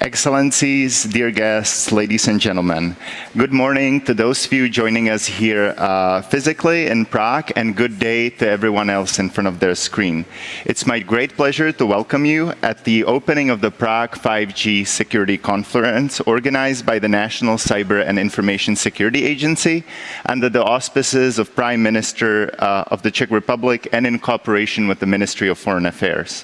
Excellencies, dear guests, ladies and gentlemen, good morning to those of you joining us here physically in Prague, and good day to everyone else in front of their screen. It's my great pleasure to welcome you at the opening of the Prague 5G Security Conference organized by the National Cyber and Information Security Agency under the auspices of Prime Minister of the Czech Republic and in cooperation with the Ministry of Foreign Affairs.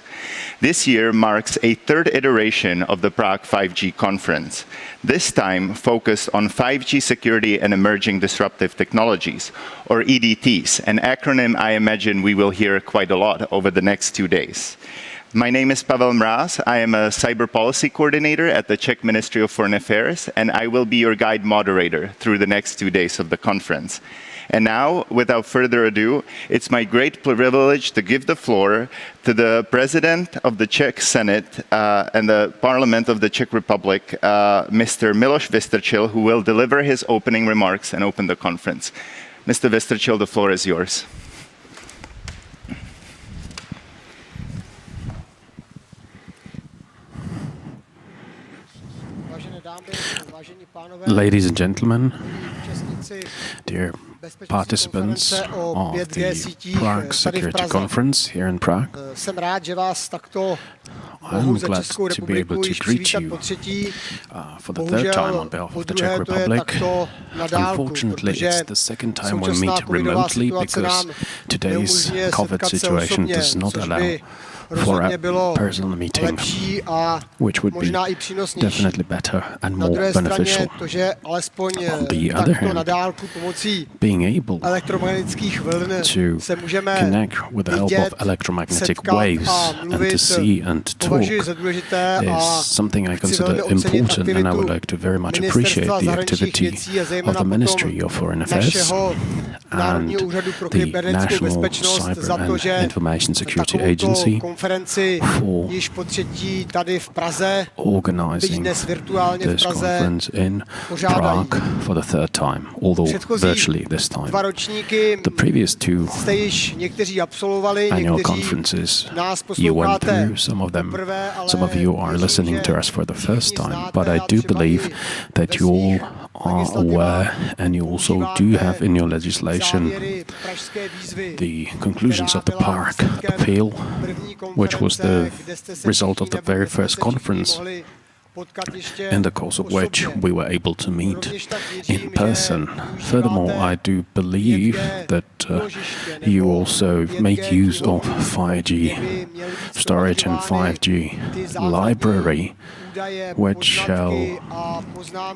This year marks a third iteration of the Prague 5G conference, this time focused on 5G security and emerging disruptive technologies, or EDTs, an acronym I imagine we will hear quite a lot over the next 2 days. My name is Pavel Mraz. I am a cyber policy coordinator at the Czech Ministry of Foreign Affairs, and I will be your guide moderator through the next 2 days of the conference. And now, without further ado, it's my great privilege to give the floor to the President of the Czech Senate and the Parliament of the Czech Republic, Mr. Miloš Vystrčil, who will deliver his opening remarks and open the conference. Mr. Vystrčil, the floor is yours. Ladies and gentlemen, dear participants of the Prague Security Conference here in Prague, I'm glad to be able to greet you for the third time on behalf of the Czech Republic. Unfortunately, it's the second time we meet remotely because today's COVID situation does not allow for a personal meeting, which would be definitely better and more beneficial. On the other hand, being able to connect with the help of electromagnetic waves and to see and talk is something I consider important, and I would like to very much appreciate the activity of the Ministry of Foreign Affairs and the National Cyber and Information Security Agency for organizing this conference in Prague for the third time, although virtually this time. The previous two annual conferences you went through, some of you are listening to us for the first time, but I do believe that you all are aware and you also do have in your legislation the conclusions of the Prague Appeal, which was the result of the very first conference, in the course of which we were able to meet in person. Furthermore, I do believe that you also make use of 5G storage and 5G library, which shall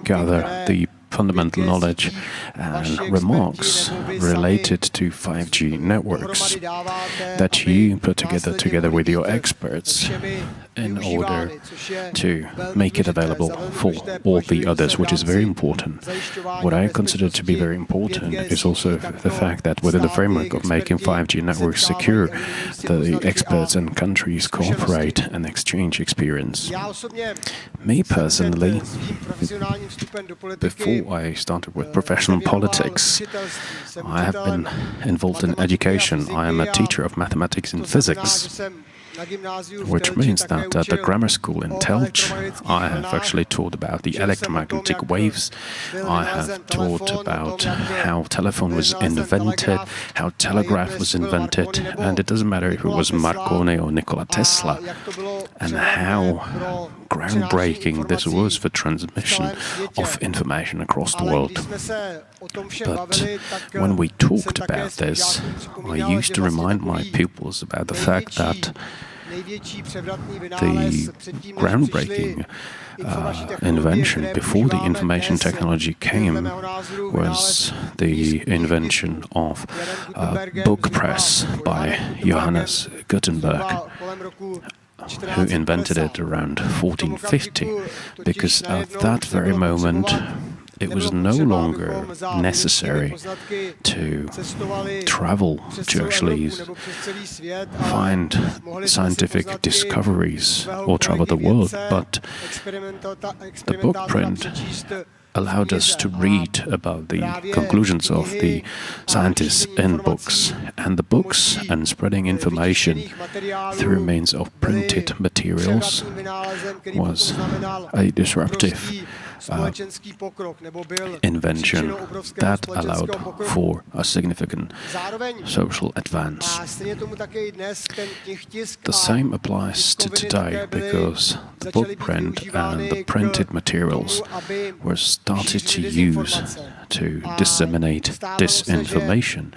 gather the fundamental knowledge and remarks related to 5G networks that you put together with your experts in order to make it available for all the others, which is very important. What I consider to be very important is also the fact that within the framework of making 5G networks secure, the experts and countries cooperate and exchange experience. Me personally, before I started with professional politics, I have been involved in education. I am a teacher of mathematics and physics, which means that at the grammar school in Telč, I have actually taught about the electromagnetic waves. I have taught about how telephone was invented, how telegraph was invented, and it doesn't matter if it was Marconi or Nikola Tesla, and how groundbreaking this was for transmission of information across the world. But when we talked about this, I used to remind my pupils about the fact that the groundbreaking invention before the information technology came was the invention of book press by Johannes Gutenberg, who invented it around 1450, because at that very moment it was no longer necessary to travel to actually find scientific discoveries or travel the world, but the book print allowed us to read about the conclusions of the scientists in books. And the books and spreading information through means of printed materials was a disruptive invention that allowed for a significant social advance. The same applies to today, because the book print and the printed materials were started to use to disseminate disinformation.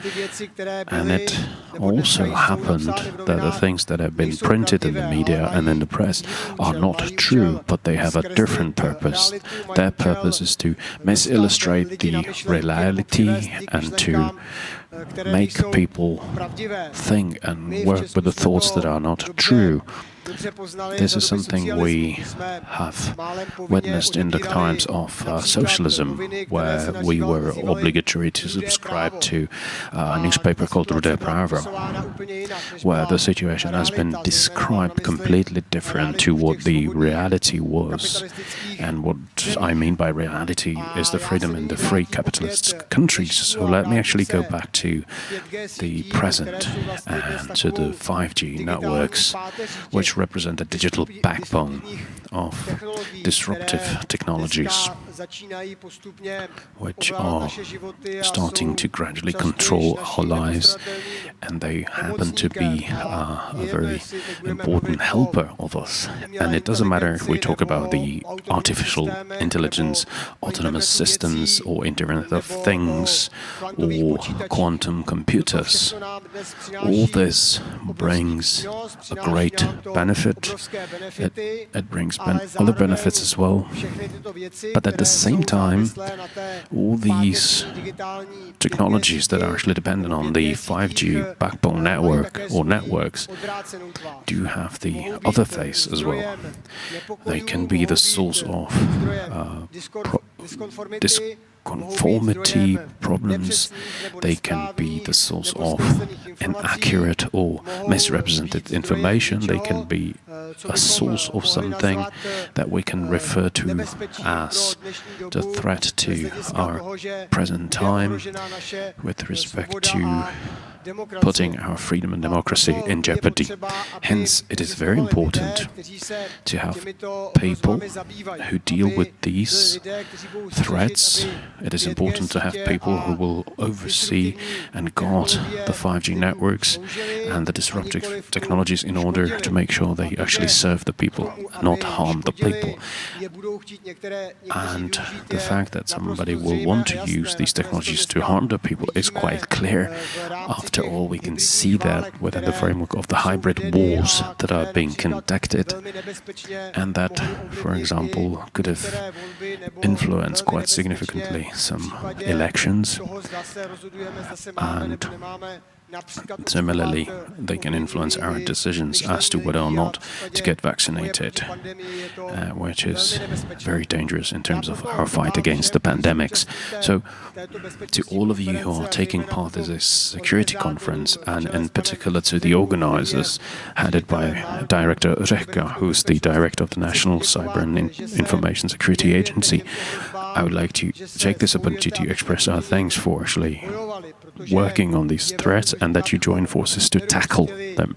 And it also happened that the things that have been printed in the media and in the press are not true, but they have a different purpose. Their purpose is to misillustrate the reality and to make people think and work with the thoughts that are not true. This is something we have witnessed in the times of socialism, where we were obligatory to subscribe to a newspaper called Rudé Právo, where the situation has been described completely different to what the reality was. And what I mean by reality is the freedom in the free capitalist countries. So let me actually go back to the present and to the 5G networks, which represent a digital backbone of disruptive technologies, which are starting to gradually control our lives, and they happen to be a very important helper of us. And it doesn't matter if we talk about the artificial intelligence, autonomous systems, or Internet of Things, or quantum computers. All this brings a great benefit. It brings other benefits as well. But at the same time, all these technologies that are actually dependent on the 5G backbone network or networks do have the other face as well. They can be the source of disconformity problems. They can be the source of inaccurate or misrepresented information. They can be a source of something that we can refer to as the threat to our present time with respect to putting our freedom and democracy in jeopardy. Hence, it is very important to have people who deal with these threats. It is important to have people who will oversee and guard the 5G networks and the disruptive technologies in order to make sure they actually serve the people, not harm the people. And the fact that somebody will want to use these technologies to harm the people is quite clear. After all, we can see that within the framework of the hybrid wars that are being conducted, and that, for example, could have influenced quite significantly some elections, and similarly, they can influence our decisions as to whether or not to get vaccinated, which is very dangerous in terms of our fight against the pandemics. So, to all of you who are taking part in this security conference, and in particular to the organizers, headed by Director Řehka, who's the director of the National Cyber and Information Security Agency, I would like to take this opportunity to express our thanks for actually working on these threats and that you join forces to tackle them.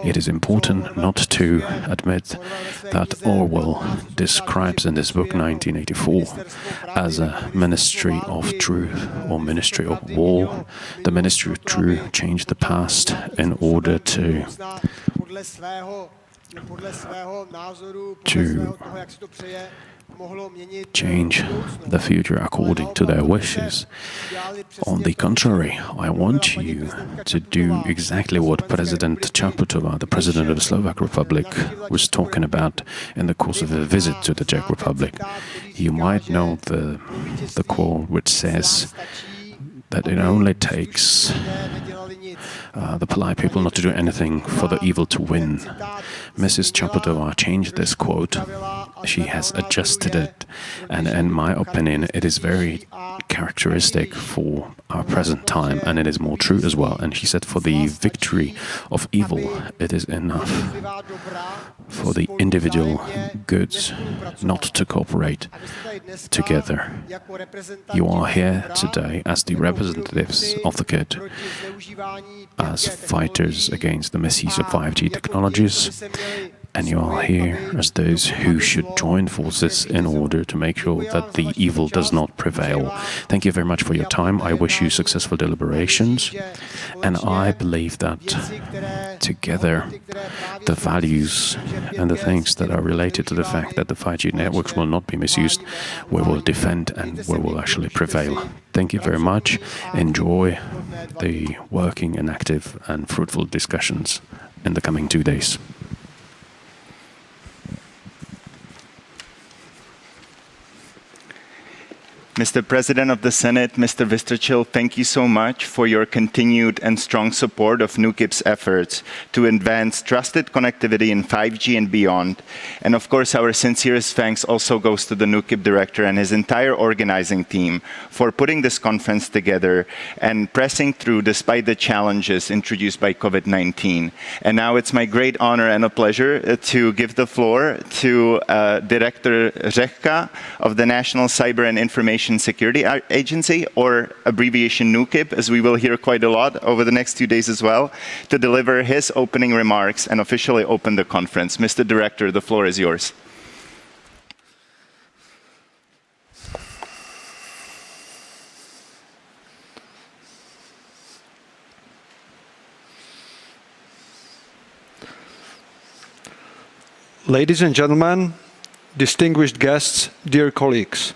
It is important not to admit that Orwell describes in his book 1984 as a ministry of truth or ministry of war. The ministry of truth changed the past in order to change the future according to their wishes. On the contrary, I want you to do exactly what President Čaputová, the President of the Slovak Republic, was talking about in the course of a visit to the Czech Republic. You might know the quote which says that it only takes the polite people not to do anything for the evil to win. Mrs. Čaputová changed this quote. She has adjusted it, and in my opinion, it is very characteristic for our present time, and it is more true as well. And she said, for the victory of evil, it is enough for the individual goods not to cooperate together. You are here today as the representatives of the good, as fighters against the misuse of 5G technologies, and you are here as those who should join forces in order to make sure that the evil does not prevail. Thank you very much for your time. I wish you successful deliberations, and I believe that together the values and the things that are related to the fact that the 5G networks will not be misused, we will defend and we will actually prevail. Thank you very much. Enjoy the working and active and fruitful discussions in the coming 2 days. Mr. President of the Senate, Mr. Vystrčil, thank you so much for your continued and strong support of NÚKIB's efforts to advance trusted connectivity in 5G and beyond. And of course, our sincerest thanks also goes to the NÚKIB director and his entire organizing team for putting this conference together and pressing through despite the challenges introduced by COVID-19. And now it's my great honor and a pleasure to give the floor to Director Řehka of the National Cyber and Information Security Agency, or abbreviation NÚKIB, as we will hear quite a lot over the next 2 days as well, to deliver his opening remarks and officially open the conference. Mr. Director, the floor is yours. Ladies and gentlemen, distinguished guests, dear colleagues.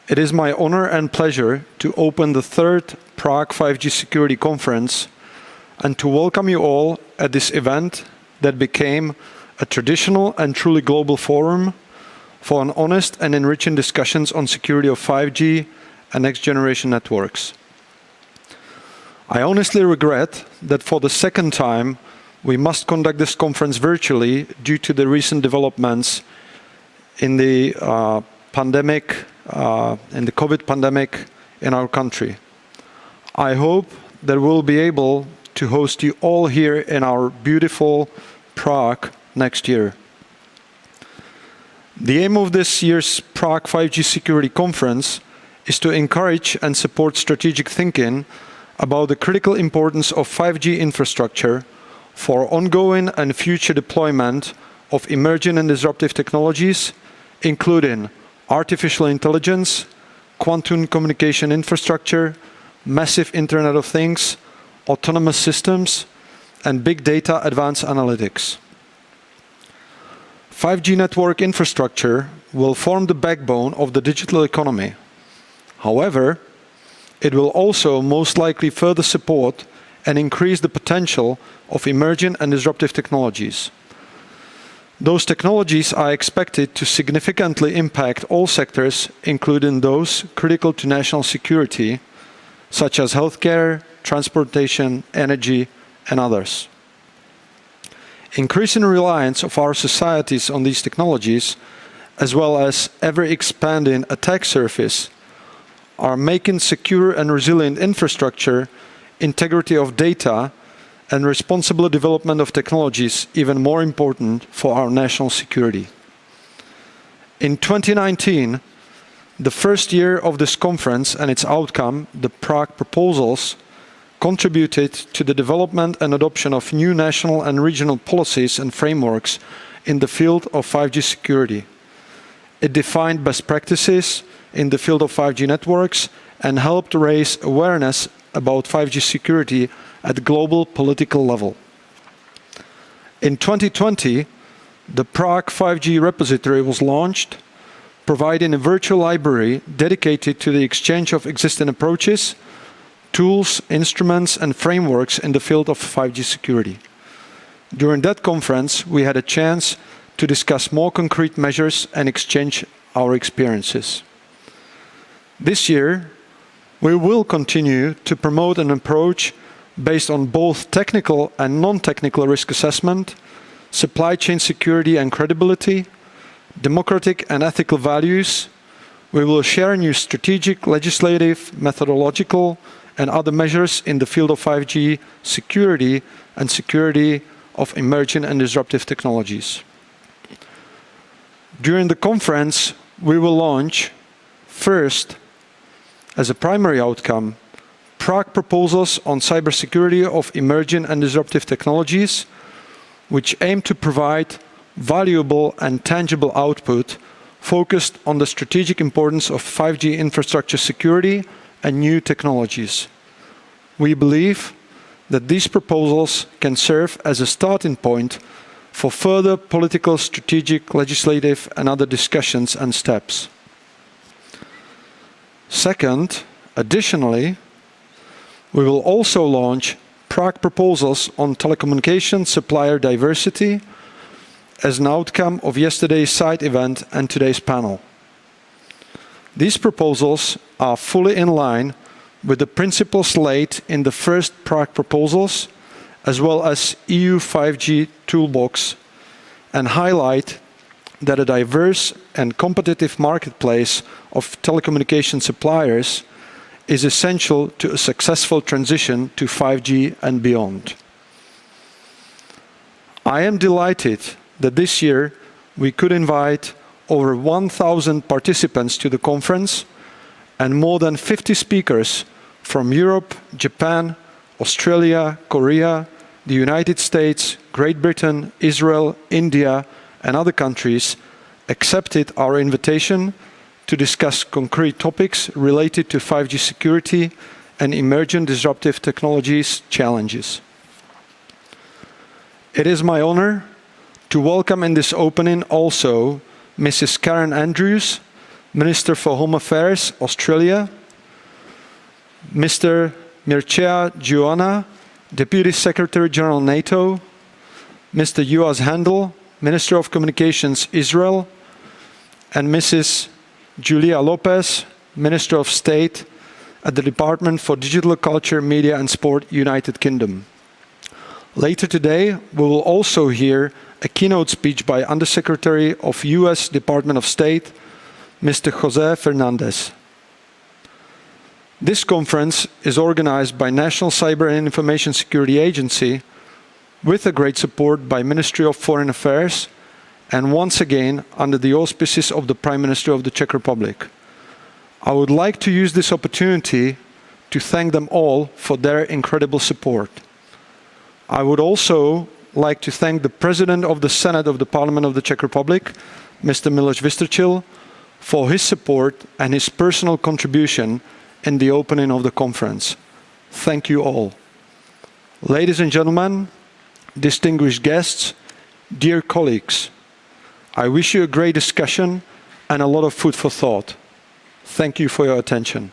It is my honor and pleasure to open the third Prague 5G Security Conference and to welcome you all at this event that became a traditional and truly global forum for an honest and enriching discussions on security of 5G and next-generation networks. I honestly regret that for the second time we must conduct this conference virtually due to the recent developments in the COVID pandemic in our country. I hope that we'll be able to host you all here in our beautiful Prague next year. The aim of this year's Prague 5G Security Conference is to encourage and support strategic thinking about the critical importance of 5G infrastructure for ongoing and future deployment of emerging and disruptive technologies, including artificial intelligence, quantum communication infrastructure, massive Internet of Things, autonomous systems, and big data advanced analytics. 5G network infrastructure will form the backbone of the digital economy. However, it will also most likely further support and increase the potential of emerging and disruptive technologies. Those technologies are expected to significantly impact all sectors, including those critical to national security, such as healthcare, transportation, energy, and others. Increasing reliance of our societies on these technologies, as well as ever-expanding attack surface, are making secure and resilient infrastructure, integrity of data, and responsible development of technologies even more important for our national security. In 2019, the first year of this conference and its outcome, the Prague proposals, contributed to the development and adoption of new national and regional policies and frameworks in the field of 5G security. It defined best practices in the field of 5G networks and helped raise awareness about 5G security at the global political level. In 2020, the Prague 5G repository was launched, providing a virtual library dedicated to the exchange of existing approaches, tools, instruments, and frameworks in the field of 5G security. During that conference, we had a chance to discuss more concrete measures and exchange our experiences. This year, we will continue to promote an approach based on both technical and non-technical risk assessment, supply chain security and credibility, democratic and ethical values, We will share new strategic, legislative, methodological, and other measures in the field of 5G security and security of emerging and disruptive technologies. During the conference, we will launch, first, as a primary outcome, Prague proposals on cybersecurity of emerging and disruptive technologies, which aim to provide valuable and tangible output focused on the strategic importance of 5G infrastructure security and new technologies. We believe that these proposals can serve as a starting point for further political, strategic, legislative, and other discussions and steps. Second, additionally, we will also launch Prague proposals on telecommunication supplier diversity as an outcome of yesterday's side event and today's panel. These proposals are fully in line with the principles laid in the first Prague proposals, as well as EU 5G toolbox, and highlight that a diverse and competitive marketplace of telecommunication suppliers is essential to a successful transition to 5G and beyond. I am delighted that this year we could invite over 1,000 participants to the conference and more than 50 speakers from Europe, Japan, Australia, Korea, the United States, Great Britain, Israel, India, and other countries accepted our invitation to discuss concrete topics related to 5G security and emerging disruptive technologies challenges. It is my honor to welcome in this opening also Mrs. Karen Andrews, Minister for Home Affairs, Australia, Mr. Mircea Geoana, Deputy Secretary General NATO, Mr. Yoaz Handel, Minister of Communications, Israel, and Mrs. Julia Lopez, Minister of State at the Department for Digital Culture, Media and Sport, United Kingdom. Later today, we will also hear a keynote speech by Undersecretary of US Department of State, Mr. Jose Fernandez. This conference is organized by National Cyber and Information Security Agency with a great support by Ministry of Foreign Affairs and once again under the auspices of the Prime Minister of the Czech Republic. I would like to use this opportunity to thank them all for their incredible support. I would also like to thank the President of the Senate of the Parliament of the Czech Republic, Mr. Miloš Vystrčil, for his support and his personal contribution in the opening of the conference. Thank you all. Ladies and gentlemen, distinguished guests, dear colleagues, I wish you a great discussion and a lot of food for thought. Thank you for your attention.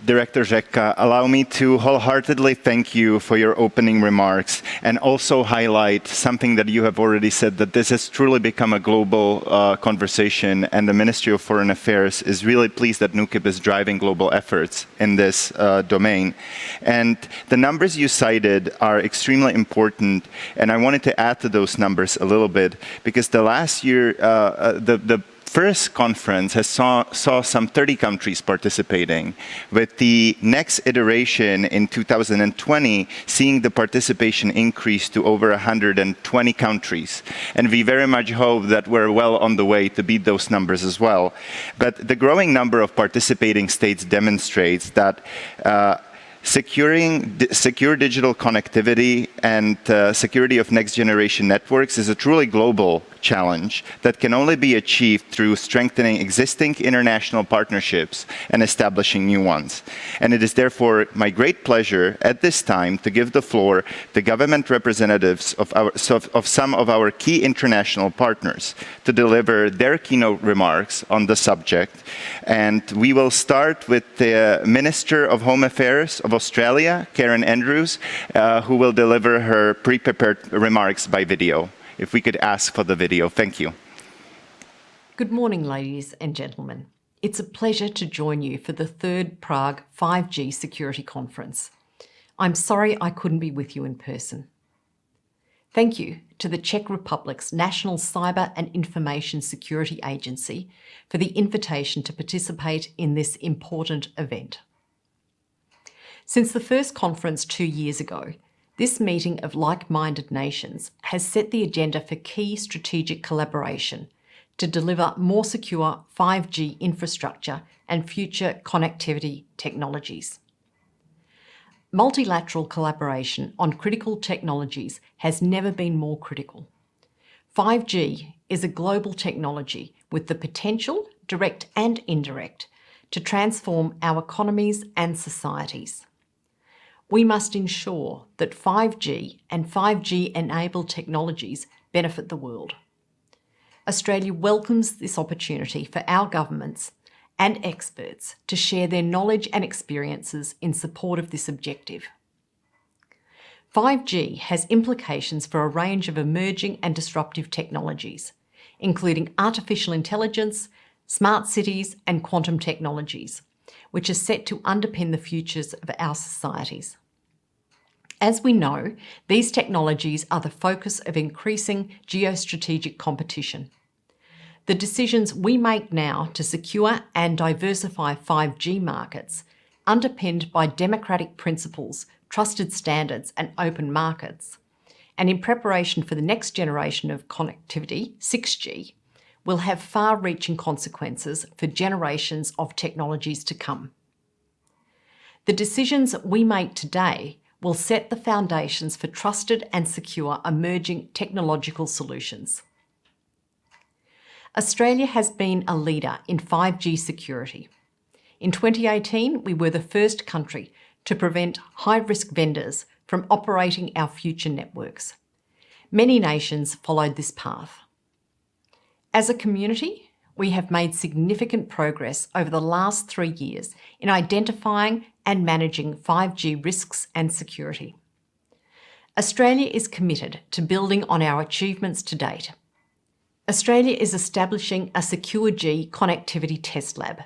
Director Řeka, allow me to wholeheartedly thank you for your opening remarks and also highlight something that you have already said, that this has truly become a global conversation, and the Ministry of Foreign Affairs is really pleased that NÚKIB is driving global efforts in this domain. And the numbers you cited are extremely important, and I wanted to add to those numbers a little bit, because the last year, the first conference saw some 30 countries participating, with the next iteration in 2020 seeing the participation increase to over 120 countries. And we very much hope that we're well on the way to beat those numbers as well. But the growing number of participating states demonstrates that secure digital connectivity and security of next generation networks is a truly global challenge that can only be achieved through strengthening existing international partnerships and establishing new ones. And it is therefore my great pleasure at this time to give the floor to government representatives of some of our key international partners to deliver their keynote remarks on the subject. And we will start with the Minister of Home Affairs of Australia, Karen Andrews, who will deliver her pre-prepared remarks by video. If we could ask for the video. Thank you. Good morning, ladies and gentlemen. It's a pleasure to join you for the third Prague 5G Security Conference. I'm sorry I couldn't be with you in person. Thank you to the Czech Republic's National Cyber and Information Security Agency for the invitation to participate in this important event. Since the first conference 2 years ago, this meeting of like-minded nations has set the agenda for key strategic collaboration to deliver more secure 5G infrastructure and future connectivity technologies. Multilateral collaboration on critical technologies has never been more critical. 5G is a global technology with the potential, direct and indirect, to transform our economies and societies. We must ensure that 5G and 5G-enabled technologies benefit the world. Australia welcomes this opportunity for our governments and experts to share their knowledge and experiences in support of this objective. 5G has implications for a range of emerging and disruptive technologies, including artificial intelligence, smart cities and quantum technologies, which are set to underpin the futures of our societies. As we know, these technologies are the focus of increasing geostrategic competition. The decisions we make now to secure and diversify 5G markets, underpinned by democratic principles, trusted standards and open markets, and in preparation for the next generation of connectivity, 6G, will have far-reaching consequences for generations of technologies to come. The decisions we make today will set the foundations for trusted and secure emerging technological solutions. Australia has been a leader in 5G security. In 2018, we were the first country to prevent high-risk vendors from operating our future networks. Many nations followed this path. As a community, we have made significant progress over the last 3 years in identifying and managing 5G risks and security. Australia is committed to building on our achievements to date. Australia is establishing a Secure G connectivity test lab.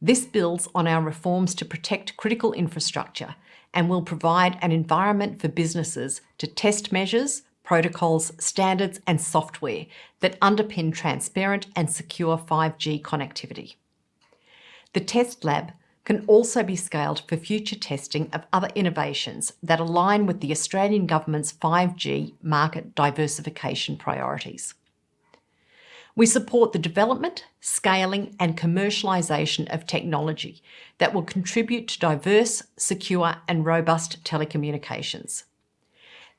This builds on our reforms to protect critical infrastructure and will provide an environment for businesses to test measures, protocols, standards and software that underpin transparent and secure 5G connectivity. The test lab can also be scaled for future testing of other innovations that align with the Australian Government's 5G market diversification priorities. We support the development, scaling and commercialisation of technology that will contribute to diverse, secure and robust telecommunications.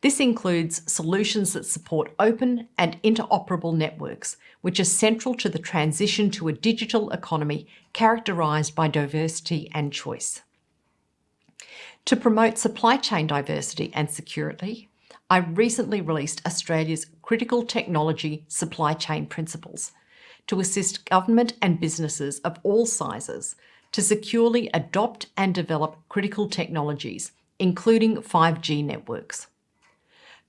This includes solutions that support open and interoperable networks, which are central to the transition to a digital economy characterised by diversity and choice. To promote supply chain diversity and security, I recently released Australia's Critical Technology Supply Chain Principles to assist government and businesses of all sizes to securely adopt and develop critical technologies, including 5G networks.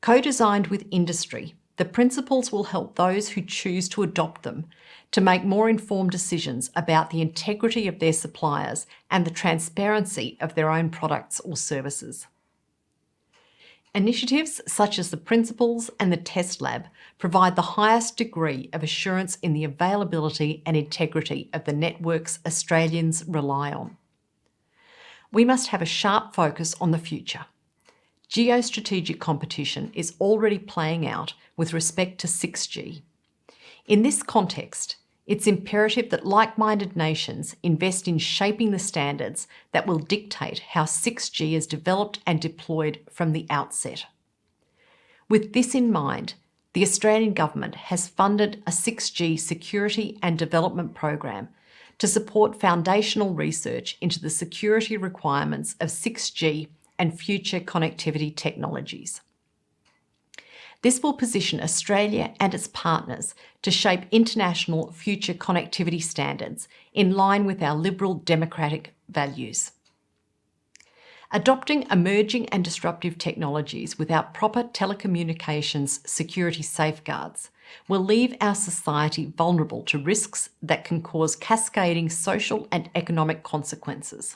Co-designed with industry, the principles will help those who choose to adopt them to make more informed decisions about the integrity of their suppliers and the transparency of their own products or services. Initiatives such as the principles and the test lab provide the highest degree of assurance in the availability and integrity of the networks Australians rely on. We must have a sharp focus on the future. Geostrategic competition is already playing out with respect to 6G. In this context, it's imperative that like-minded nations invest in shaping the standards that will dictate how 6G is developed and deployed from the outset. With this in mind, the Australian Government has funded a 6G security and development program to support foundational research into the security requirements of 6G and future connectivity technologies. This will position Australia and its partners to shape international future connectivity standards in line with our liberal democratic values. Adopting emerging and disruptive technologies without proper telecommunications security safeguards will leave our society vulnerable to risks that can cause cascading social and economic consequences.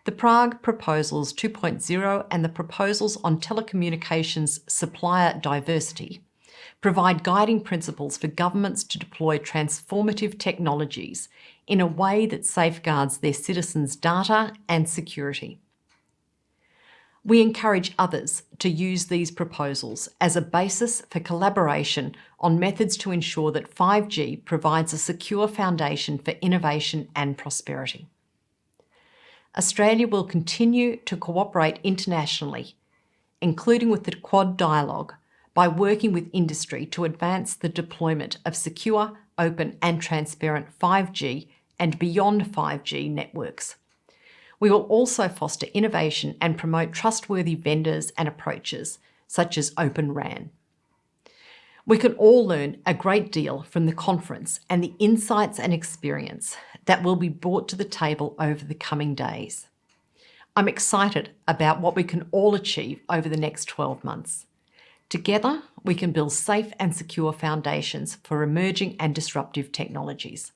The Prague Proposals 2.0 and the Proposals on Telecommunications Supplier Diversity provide guiding principles for governments to deploy transformative technologies in a way that safeguards their citizens' data and security. We encourage others to use these proposals as a basis for collaboration on methods to ensure that 5G provides a secure foundation for innovation and prosperity. Australia will continue to cooperate internationally, including with the Quad Dialogue, by working with industry to advance the deployment of secure, open and transparent 5G and beyond 5G networks. We will also foster innovation and promote trustworthy vendors and approaches, such as Open RAN. We can all learn a great deal from the conference and the insights and experience that will be brought to the table over the coming days. I'm excited about what we can all achieve over the next 12 months. Together, we can build safe and secure foundations for emerging and disruptive technologies.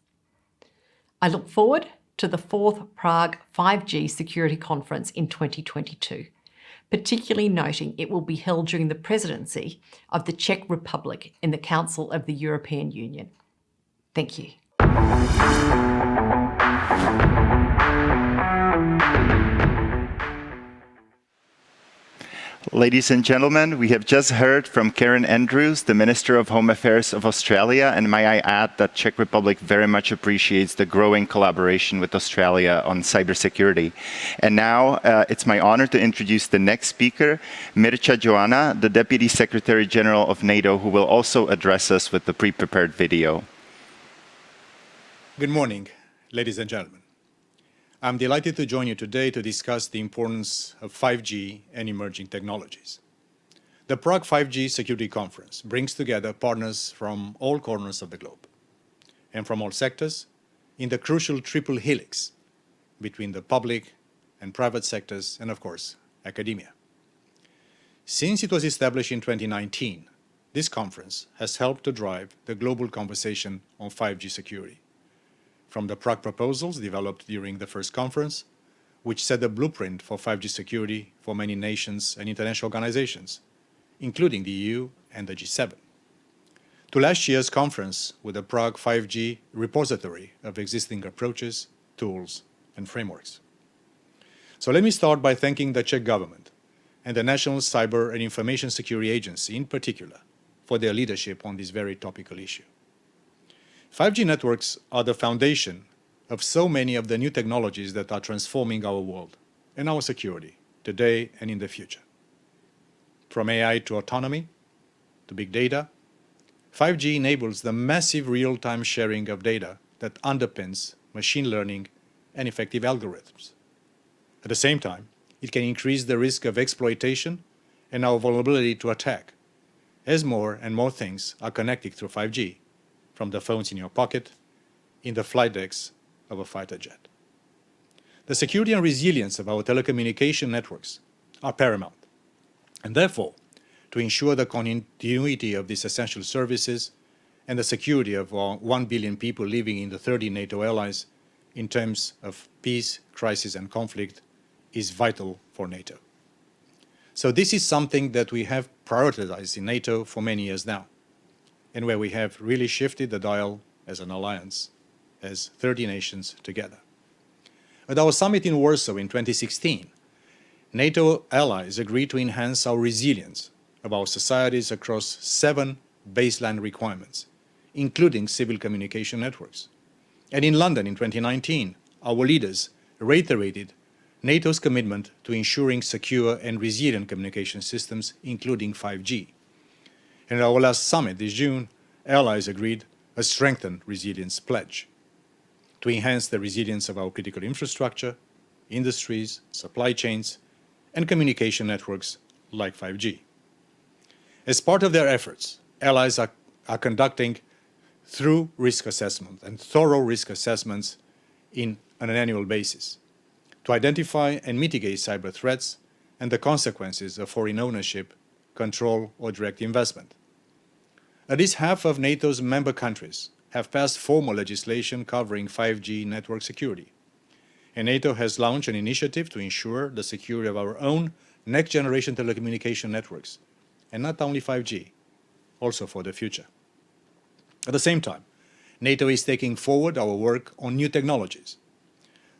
I look forward to the 4th Prague 5G Security Conference in 2022, particularly noting it will be held during the presidency of the Czech Republic in the Council of the European Union. Thank you. Ladies and gentlemen, we have just heard from Karen Andrews, the Minister of Home Affairs of Australia, and may I add that Czech Republic very much appreciates the growing collaboration with Australia on cybersecurity. And now it's my honor to introduce the next speaker, Mircea Joana, the Deputy Secretary General of NATO, who will also address us with the pre-prepared video. Good morning, ladies and gentlemen. I'm delighted to join you today to discuss the importance of 5G and emerging technologies. The Prague 5G Security Conference brings together partners from all corners of the globe and from all sectors in the crucial triple helix between the public and private sectors and, of course, academia. Since it was established in 2019, this conference has helped to drive the global conversation on 5G security. From the Prague proposals developed during the first conference, which set the blueprint for 5G security for many nations and international organizations, including the EU and the G7, to last year's conference with the Prague 5G repository of existing approaches, tools, and frameworks. So let me start by thanking the Czech government and the National Cyber and Information Security Agency in particular for their leadership on this very topical issue. 5G networks are the foundation of so many of the new technologies that are transforming our world and our security today and in the future. From AI to autonomy to big data, 5G enables the massive real-time sharing of data that underpins machine learning and effective algorithms. At the same time, it can increase the risk of exploitation and our vulnerability to attack, as more and more things are connected through 5G, from the phones in your pocket, in the flight decks of a fighter jet. The security and resilience of our telecommunication networks are paramount, and therefore, to ensure the continuity of these essential services and the security of our 1 billion people living in the 30 NATO allies in terms of peace, crisis, and conflict is vital for NATO. So this is something that we have prioritized in NATO for many years now, and where we have really shifted the dial as an alliance, as 30 nations together. At our summit in Warsaw in 2016, NATO allies agreed to enhance our resilience of our societies across 7 baseline requirements, including civil communication networks. And in London in 2019, our leaders reiterated NATO's commitment to ensuring secure and resilient communication systems, including 5G. And at our last summit this June, allies agreed a strengthened resilience pledge to enhance the resilience of our critical infrastructure, industries, supply chains, and communication networks like 5G. As part of their efforts, allies are conducting thorough risk assessments on an annual basis to identify and mitigate cyber threats and the consequences of foreign ownership, control, or direct investment. At least half of NATO's member countries have passed formal legislation covering 5G network security. And NATO has launched an initiative to ensure the security of our own next-generation telecommunication networks, and not only 5G, also for the future. At the same time, NATO is taking forward our work on new technologies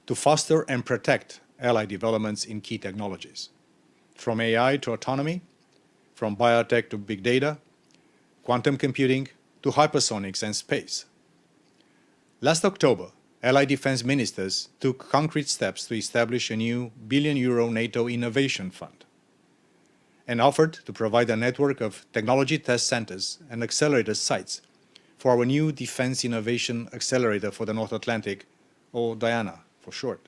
to foster and protect allied developments in key technologies, from AI to autonomy, from biotech to big data, quantum computing to hypersonics and space. Last October, Allied defense ministers took concrete steps to establish a new billion-euro NATO Innovation Fund and offered to provide a network of technology test centers and accelerator sites for our new Defense Innovation Accelerator for the North Atlantic, or DIANA for short.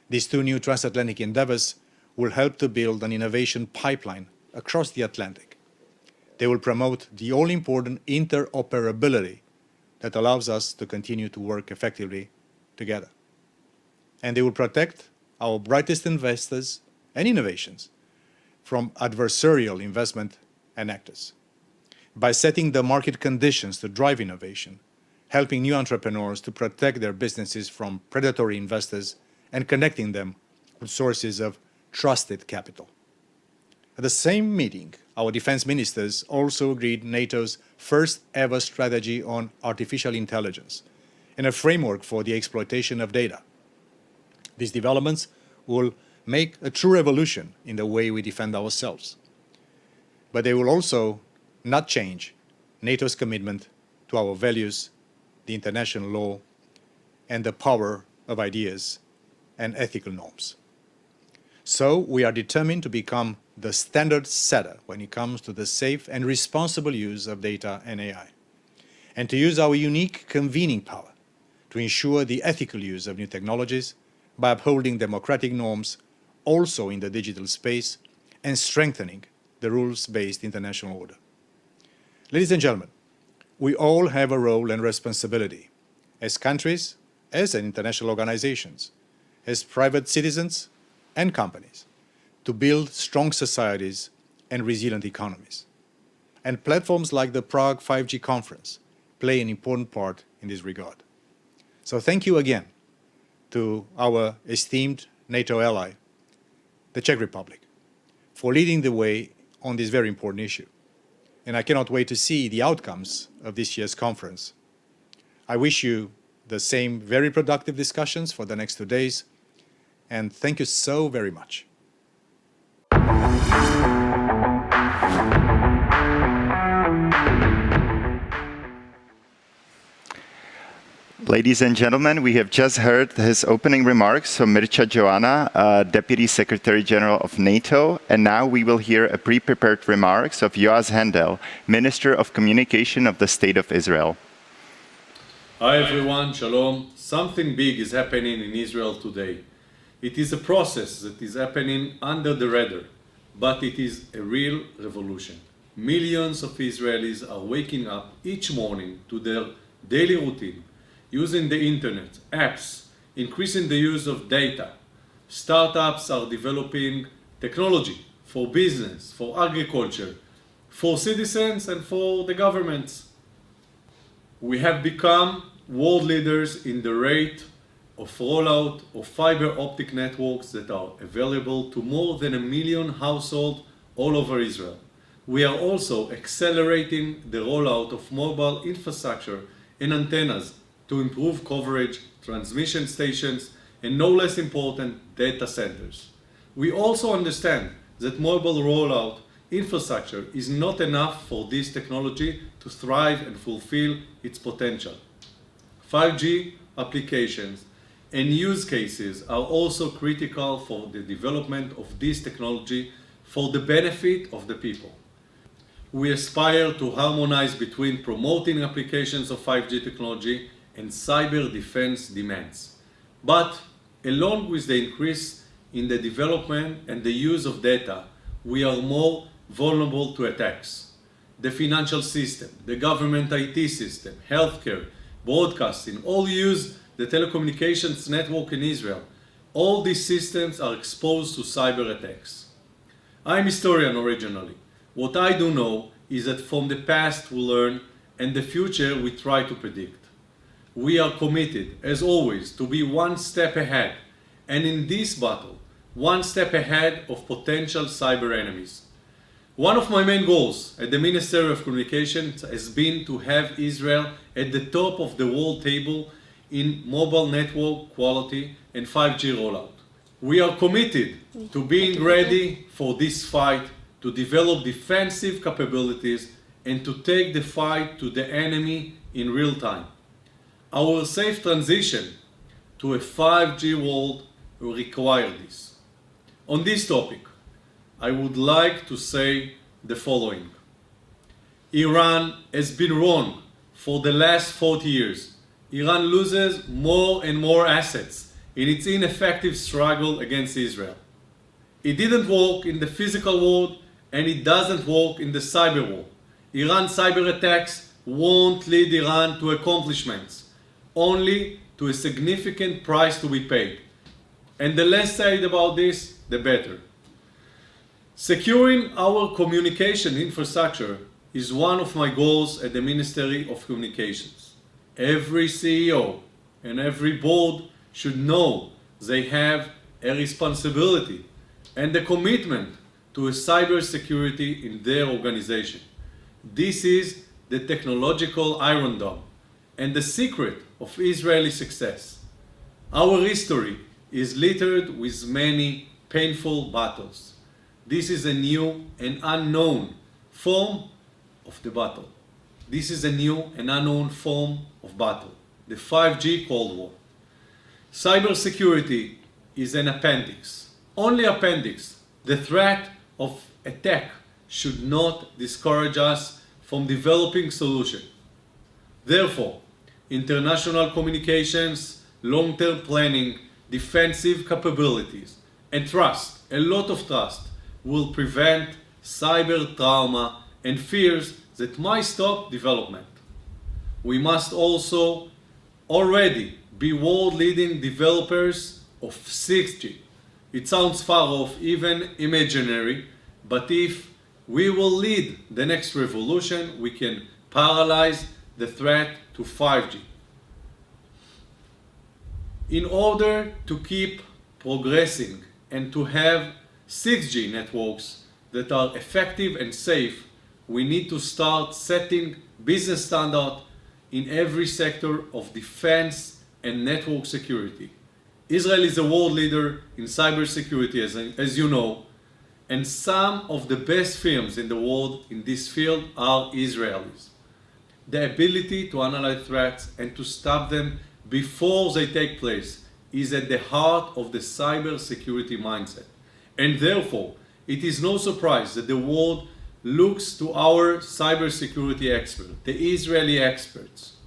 These two new transatlantic endeavors will help to build an innovation pipeline across the Atlantic. They will promote the all-important interoperability that allows us to continue to work effectively together. And they will protect our brightest investors and innovations from adversarial investment and actors. By setting the market conditions to drive innovation, helping new entrepreneurs to protect their businesses from predatory investors and connecting them with sources of trusted capital. At the same meeting, our defense ministers also agreed NATO's first ever strategy on artificial intelligence and a framework for the exploitation of data. These developments will make a true revolution in the way we defend ourselves. But they will also not change NATO's commitment to our values, the international law, and the power of ideas and ethical norms. So we are determined to become the standard setter when it comes to the safe and responsible use of data and AI, and to use our unique convening power to ensure the ethical use of new technologies by upholding democratic norms also in the digital space and strengthening the rules-based international order. Ladies and gentlemen, we all have a role and responsibility as countries, as international organizations, as private citizens and companies, to build strong societies and resilient economies. And platforms like the Prague 5G conference play an important part in this regard. So thank you again to our esteemed NATO ally, the Czech Republic, for leading the way on this very important issue. And I cannot wait to see the outcomes of this year's conference. I wish you the same very productive discussions for the next 2 days, and thank you so very much. Ladies and gentlemen, we have just heard his opening remarks from Mircea Joana, Deputy Secretary General of NATO, and now we will hear a pre-prepared remarks of Yoaz Hendel, Minister of Communication of the State of Israel. Hi everyone, Shalom. Something big is happening in Israel today. It is a process that is happening under the radar, but it is a real revolution. Millions of Israelis are waking up each morning to their daily routine, using the internet, apps, increasing the use of data. Startups are developing technology for business, for agriculture, for citizens and for the governments. We have become world leaders in the rate of rollout of fiber optic networks that are available to more than 1 million households all over Israel. We are also accelerating the rollout of mobile infrastructure and antennas to improve coverage, transmission stations, and no less important, data centers. We also understand that mobile rollout infrastructure is not enough for this technology to thrive and fulfill its potential. 5G applications and use cases are also critical for the development of this technology for the benefit of the people. We aspire to harmonize between promoting applications of 5G technology and cyber defense demands. But along with the increase in the development and the use of data, we are more vulnerable to attacks. The financial system, the government IT system, healthcare, broadcasting, all use the telecommunications network in Israel. All these systems are exposed to cyber attacks. I'm a historian originally. What I do know is that from the past we learn and the future we try to predict. we are committed, as always, to be one step ahead, and in this battle, one step ahead of potential cyber enemies. One of my main goals at the Ministry of Communications has been to have Israel at the top of the world table in mobile network quality and 5G rollout. We are committed to being ready for this fight, to develop defensive capabilities and to take the fight to the enemy in real time. Our safe transition to a 5G world will require this. On this topic, I would like to say the following. Iran has been wrong for the last 40 years. Iran loses more and more assets in its ineffective struggle against Israel. It didn't work in the physical world and it doesn't work in the cyber war. Iran's cyber attacks won't lead Iran to accomplishments, only to a significant price to be paid. And the less said about this, the better. Securing our communication infrastructure is one of my goals at the Ministry of Communications. Every CEO and every board should know they have a responsibility and a commitment to a cybersecurity in their organization. This is the technological Iron Dome and the secret of Israeli success. Our history is littered with many painful battles. This is a new and unknown form of the battle. This is a new and unknown form of battle, the 5G Cold War. Cybersecurity is an appendix, only appendix. The threat of attack should not discourage us from developing solutions. Therefore, international communications, long-term planning, defensive capabilities, and trust, a lot of trust, will prevent cyber trauma and fears that might stop development. We must also already be world-leading developers of 6G. It sounds far off, even imaginary, but if we will lead the next revolution, we can paralyze the threat to 5G. In order to keep progressing and to have 6G networks that are effective and safe, we need to start setting business standards in every sector of defense and network security. Israel is a world leader in cybersecurity, as you know, and some of the best firms in the world in this field are Israelis. The ability to analyze threats and to stop them before they take place is at the heart of the cybersecurity mindset. And therefore, it is no surprise that the world looks to our cybersecurity experts, the Israeli experts.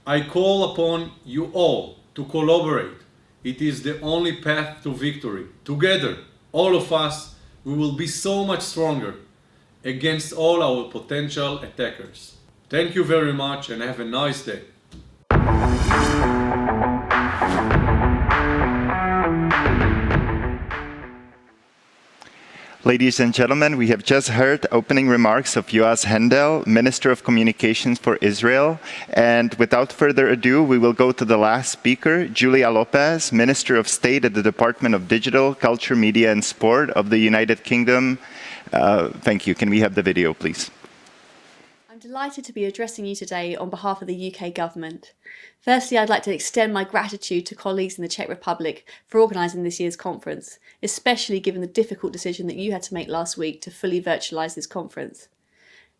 I call upon you all to collaborate. It is the only path to victory. Together, all of us, we will be so much stronger against all our potential attackers. Thank you very much and have a nice day. Ladies and gentlemen, we have just heard opening remarks of Yoaz Hendel, Minister of Communications for Israel. And without further ado, we will go to the last speaker, Julia Lopez, Minister of State at the Department of Digital, Culture, Media and Sport of the United Kingdom. Thank you. Can we have the video, please? I'm delighted to be addressing you today on behalf of the UK Government. Firstly, I'd like to extend my gratitude to colleagues in the Czech Republic for organising this year's conference, especially given the difficult decision that you had to make last week to fully virtualise this conference.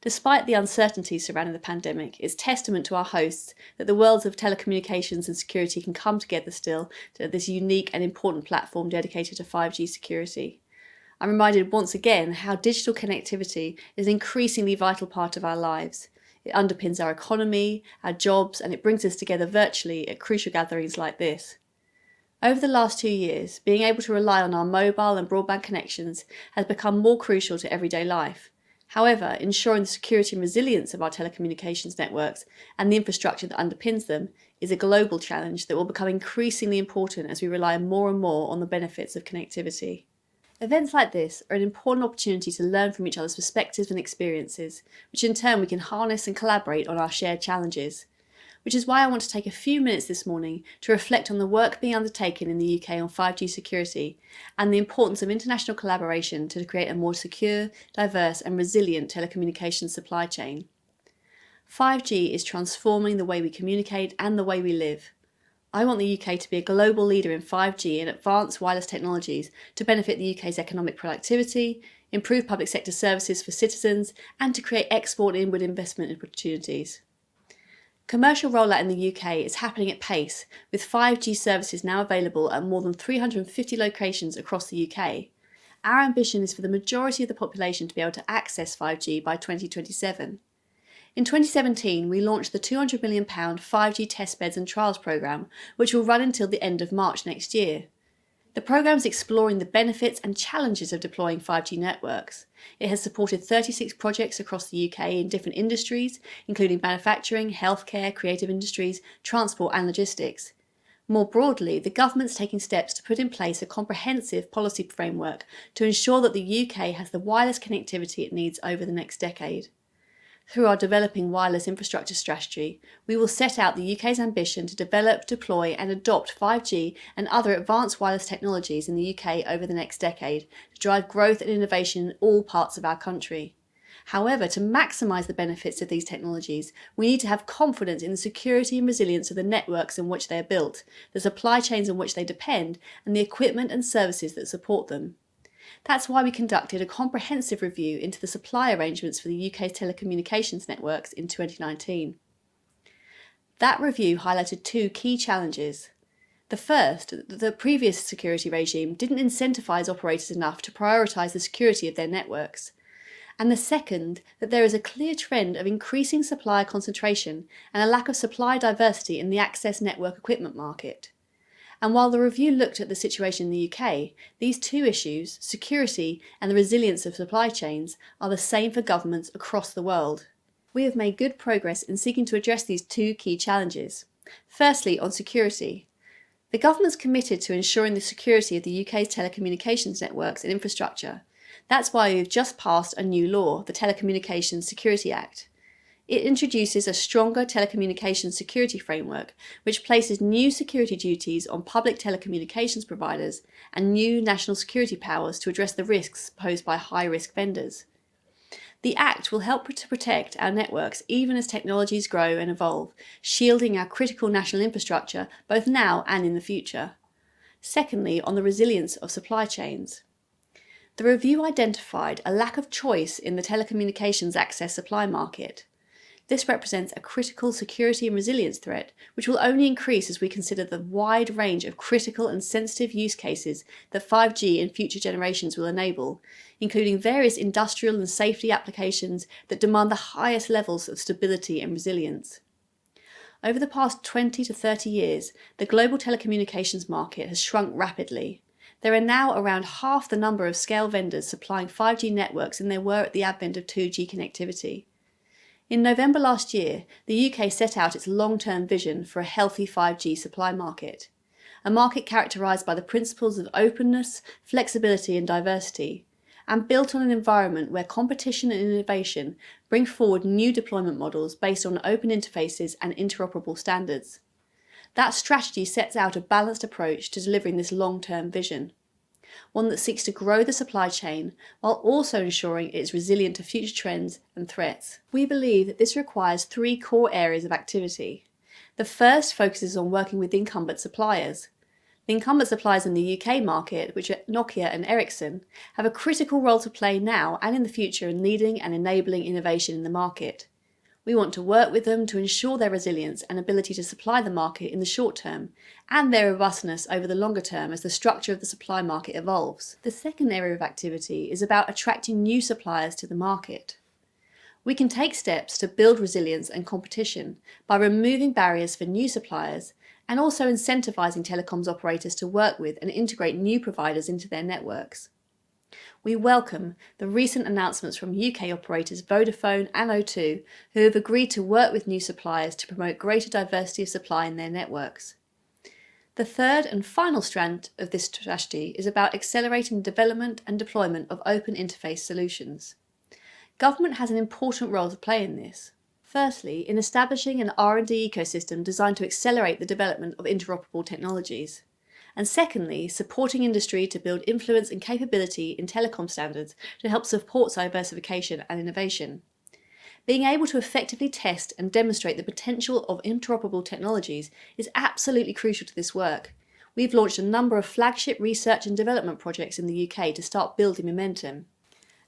Despite the uncertainties surrounding the pandemic, it's testament to our hosts that the worlds of telecommunications and security can come together still to this unique and important platform dedicated to 5G security. I'm reminded once again how digital connectivity is an increasingly vital part of our lives. It underpins our economy, our jobs, and it brings us together virtually at crucial gatherings like this. Over the last 2 years, being able to rely on our mobile and broadband connections has become more crucial to everyday life. However, ensuring the security and resilience of our telecommunications networks and the infrastructure that underpins them is a global challenge that will become increasingly important as we rely more and more on the benefits of connectivity. Events like this are an important opportunity to learn from each other's perspectives and experiences, which in turn we can harness and collaborate on our shared challenges. which is why I want to take a few minutes this morning to reflect on the work being undertaken in the UK on 5G security and the importance of international collaboration to create a more secure, diverse and resilient telecommunications supply chain. 5G is transforming the way we communicate and the way we live. I want the UK to be a global leader in 5G and advanced wireless technologies to benefit the UK's economic productivity, improve public sector services for citizens, and to create export and inward investment opportunities. Commercial rollout in the UK is happening at pace, with 5G services now available at more than 350 locations across the UK. Our ambition is for the majority of the population to be able to access 5G by 2027. In 2017, we launched the £200 million 5G Testbeds and Trials programme, which will run until the end of March next year. The programme is exploring the benefits and challenges of deploying 5G networks. It has supported 36 projects across the UK in different industries, including manufacturing, healthcare, creative industries, transport and logistics. More broadly, the government's taking steps to put in place a comprehensive policy framework to ensure that the UK has the wireless connectivity it needs over the next decade. Through our Developing Wireless Infrastructure Strategy, we will set out the UK's ambition to develop, deploy and adopt 5G and other advanced wireless technologies in the UK over the next decade to drive growth and innovation in all parts of our country. However, to maximise the benefits of these technologies, we need to have confidence in the security and resilience of the networks in which they are built, the supply chains on which they depend, and the equipment and services that support them. That's why we conducted a comprehensive review into the supply arrangements for the UK's telecommunications networks in 2019. That review highlighted two key challenges. The first, that the previous security regime didn't incentivise operators enough to prioritise the security of their networks. And the second, that there is a clear trend of increasing supplier concentration and a lack of supply diversity in the access network equipment market. And while the review looked at the situation in the UK, these two issues, security and the resilience of supply chains, are the same for governments across the world. We have made good progress in seeking to address these two key challenges. Firstly, on security. The government's committed to ensuring the security of the UK's telecommunications networks and infrastructure. That's why we've just passed a new law, the Telecommunications Security Act. It introduces a stronger telecommunications security framework, which places new security duties on public telecommunications providers and new national security powers to address the risks posed by high-risk vendors. The Act will help to protect our networks even as technologies grow and evolve, shielding our critical national infrastructure both now and in the future. Secondly, on the resilience of supply chains. The review identified a lack of choice in the telecommunications access supply market. This represents a critical security and resilience threat, which will only increase as we consider the wide range of critical and sensitive use cases that 5G and future generations will enable, including various industrial and safety applications that demand the highest levels of stability and resilience. Over the past 20 to 30 years, the global telecommunications market has shrunk rapidly. There are now around half the number of scale vendors supplying 5G networks than there were at the advent of 2G connectivity. In November last year, the UK set out its long-term vision for a healthy 5G supply market, a market characterised by the principles of openness, flexibility and diversity, and built on an environment where competition and innovation bring forward new deployment models based on open interfaces and interoperable standards. That strategy sets out a balanced approach to delivering this long-term vision, one that seeks to grow the supply chain while also ensuring it is resilient to future trends and threats. We believe that this requires three core areas of activity. The first focuses on working with incumbent suppliers. The incumbent suppliers in the UK market, which are Nokia and Ericsson, have a critical role to play now and in the future in leading and enabling innovation in the market. We want to work with them to ensure their resilience and ability to supply the market in the short term, and their robustness over the longer term as the structure of the supply market evolves. The second area of activity is about attracting new suppliers to the market. We can take steps to build resilience and competition by removing barriers for new suppliers and also incentivising telecoms operators to work with and integrate new providers into their networks. We welcome the recent announcements from UK operators Vodafone and O2, who have agreed to work with new suppliers to promote greater diversity of supply in their networks. The third and final strand of this strategy is about accelerating the development and deployment of open interface solutions. Government has an important role to play in this. Firstly, in establishing an R&D ecosystem designed to accelerate the development of interoperable technologies. And secondly, supporting industry to build influence and capability in telecom standards to help support diversification and innovation. Being able to effectively test and demonstrate the potential of interoperable technologies is absolutely crucial to this work. We've launched a number of flagship research and development projects in the UK to start building momentum.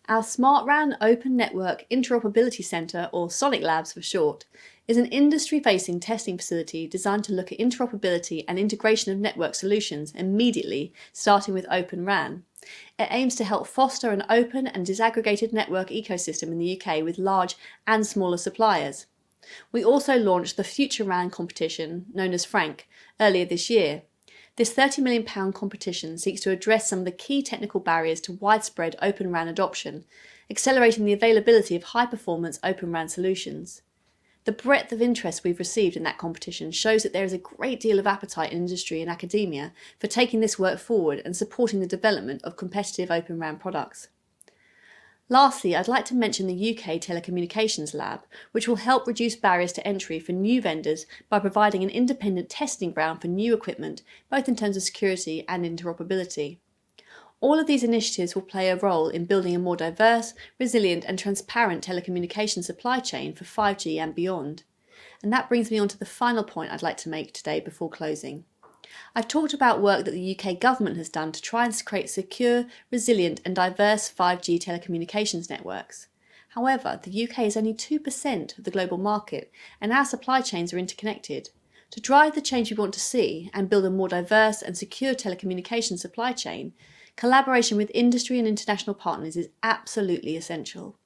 Our SmartRAN Open Network Interoperability Centre, or Sonic Labs for short, is an industry-facing testing facility designed to look at interoperability and integration of network solutions immediately, starting with Open RAN. It aims to help foster an open and disaggregated network ecosystem in the UK with large and smaller suppliers. We also launched the Future RAN competition, known as FRANC, earlier this year. This £30 million competition seeks to address some of the key technical barriers to widespread Open RAN adoption, accelerating the availability of high-performance Open RAN solutions. The breadth of interest we've received in that competition shows that there is a great deal of appetite in industry and academia for taking this work forward and supporting the development of competitive Open RAN products. Lastly, I'd like to mention the UK Telecommunications Lab, which will help reduce barriers to entry for new vendors by providing an independent testing ground for new equipment, both in terms of security and interoperability. All of these initiatives will play a role in building a more diverse, resilient and transparent telecommunications supply chain for 5G and beyond. And that brings me on to the final point I'd like to make today before closing. I've talked about work that the UK government has done to try and create secure, resilient and diverse 5G telecommunications networks. However, the UK is only 2% of the global market and our supply chains are interconnected. To drive the change we want to see and build a more diverse and secure telecommunications supply chain, collaboration with industry and international partners is absolutely essential.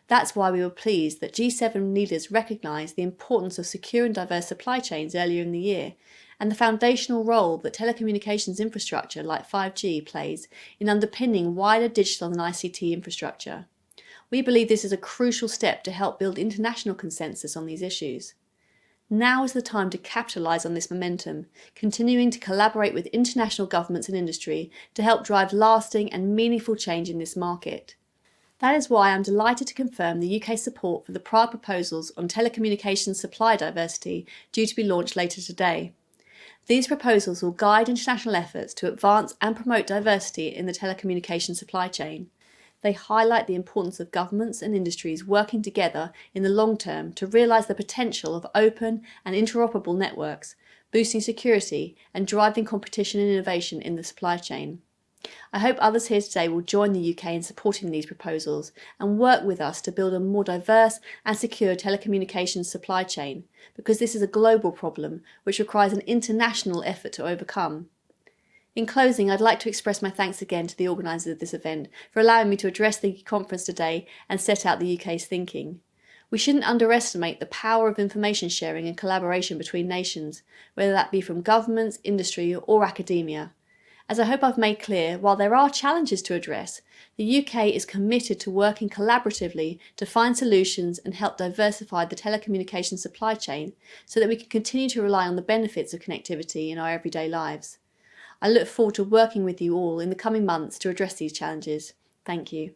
That's why we were pleased that G7 leaders recognised the importance of secure and diverse supply chains earlier in the year, and the foundational role that telecommunications infrastructure like 5G plays in underpinning wider digital and ICT infrastructure. We believe this is a crucial step to help build international consensus on these issues. Now is the time to capitalise on this momentum, continuing to collaborate with international governments and industry to help drive lasting and meaningful change in this market. That is why I'm delighted to confirm the UK's support for the Prague proposals on telecommunications supply diversity due to be launched later today. These proposals will guide international efforts to advance and promote diversity in the telecommunications supply chain. They highlight the importance of governments and industries working together in the long term to realise the potential of open and interoperable networks, boosting security and driving competition and innovation in the supply chain. I hope others here today will join the UK in supporting these proposals and work with us to build a more diverse and secure telecommunications supply chain, because this is a global problem which requires an international effort to overcome. In closing, I'd like to express my thanks again to the organisers of this event for allowing me to address the conference today and set out the UK's thinking. We shouldn't underestimate the power of information sharing and collaboration between nations, whether that be from governments, industry or academia. As I hope I've made clear, while there are challenges to address, the UK is committed to working collaboratively to find solutions and help diversify the telecommunications supply chain so that we can continue to rely on the benefits of connectivity in our everyday lives. I look forward to working with you all in the coming months to address these challenges. Thank you.